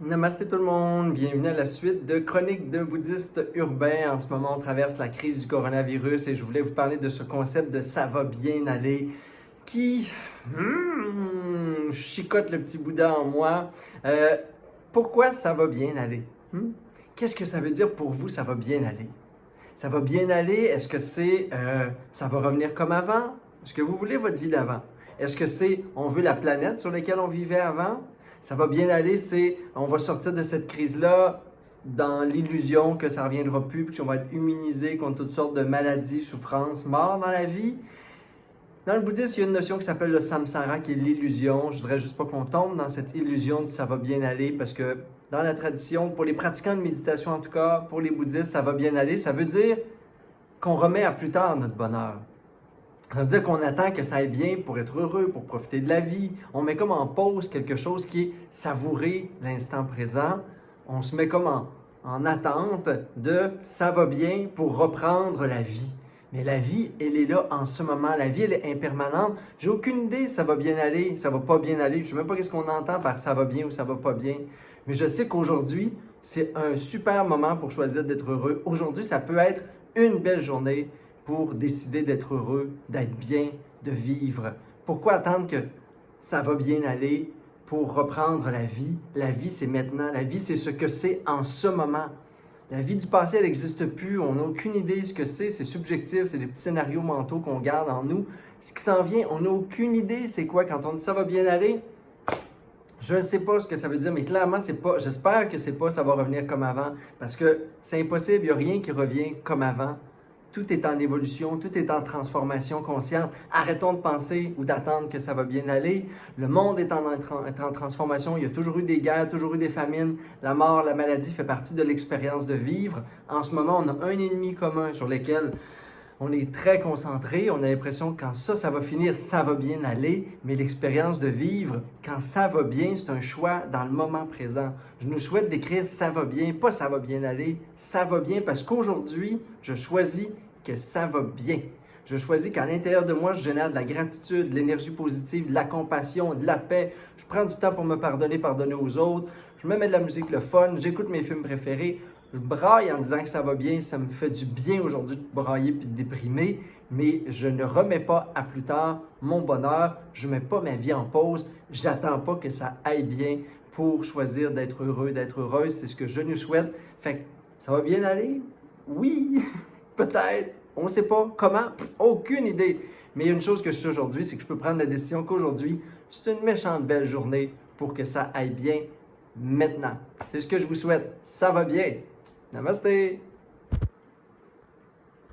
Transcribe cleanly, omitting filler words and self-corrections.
Namasté tout le monde, bienvenue à la suite de Chroniques d'un bouddhiste urbain. En ce moment, on traverse la crise du coronavirus et je voulais vous parler de ce concept de ça va bien aller qui chicote le petit Bouddha en moi. Pourquoi ça va bien aller? Qu'est-ce que ça veut dire pour vous, ça va bien aller? Ça va bien aller, est-ce que c'est ça va revenir comme avant? Est-ce que vous voulez votre vie d'avant? Est-ce que c'est on veut la planète sur laquelle on vivait avant? Ça va bien aller, c'est on va sortir de cette crise-là dans l'illusion que ça ne reviendra plus, puis qu'on va être immunisé contre toutes sortes de maladies, souffrances, morts dans la vie. Dans le bouddhisme, il y a une notion qui s'appelle le samsara, qui est l'illusion. Je voudrais juste pas qu'on tombe dans cette illusion de ça va bien aller, parce que dans la tradition, pour les pratiquants de méditation en tout cas, pour les bouddhistes, ça va bien aller. Ça veut dire qu'on remet à plus tard notre bonheur. Ça veut dire qu'on attend que ça aille bien pour être heureux, pour profiter de la vie. On met comme en pause quelque chose qui est savourer l'instant présent. On se met comme en attente de ça va bien pour reprendre la vie. Mais la vie, elle est là en ce moment. La vie, elle est impermanente. J'ai aucune idée si ça va bien aller, ça va pas bien aller. Je sais même pas qu'est-ce qu'on entend par ça va bien ou ça va pas bien. Mais je sais qu'aujourd'hui, c'est un super moment pour choisir d'être heureux. Aujourd'hui, ça peut être une belle journée pour décider d'être heureux, d'être bien, de vivre. Pourquoi attendre que ça va bien aller pour reprendre la vie? La vie, c'est maintenant. La vie, c'est ce que c'est en ce moment. La vie du passé, elle n'existe plus. On n'a aucune idée de ce que c'est subjectif, c'est des petits scénarios mentaux qu'on garde en nous. Ce qui s'en vient, on n'a aucune idée c'est quoi. Quand on dit ça va bien aller, je ne sais pas ce que ça veut dire, mais clairement, c'est pas. J'espère que c'est pas ça va revenir comme avant, parce que c'est impossible, il n'y a rien qui revient comme avant. Tout est en évolution, tout est en transformation consciente. Arrêtons de penser ou d'attendre que ça va bien aller. Le monde est en transformation. Il y a toujours eu des guerres, toujours eu des famines. La mort, la maladie fait partie de l'expérience de vivre. En ce moment, on a un ennemi commun sur lequel on est très concentré. On a l'impression que quand ça va finir, ça va bien aller. Mais l'expérience de vivre, quand ça va bien, c'est un choix dans le moment présent. Je nous souhaite d'écrire ça va bien, pas ça va bien aller. Ça va bien parce qu'aujourd'hui, je choisis que ça va bien. Je choisis qu'à l'intérieur de moi, je génère de la gratitude, de l'énergie positive, de la compassion, de la paix. Je prends du temps pour me pardonner, pardonner aux autres. Je me mets de la musique le fun, j'écoute mes films préférés. Je braille en disant que ça va bien, ça me fait du bien aujourd'hui de brailler puis de déprimer, mais je ne remets pas à plus tard mon bonheur, je ne mets pas ma vie en pause, j'attends pas que ça aille bien pour choisir d'être heureux, d'être heureuse, c'est ce que je nous souhaite. Fait que ça va bien aller? Oui, peut-être, on ne sait pas comment, aucune idée. Mais il y a une chose que je sais aujourd'hui, c'est que je peux prendre la décision qu'aujourd'hui, c'est une méchante belle journée pour que ça aille bien maintenant. C'est ce que je vous souhaite. Ça va bien. Namaste!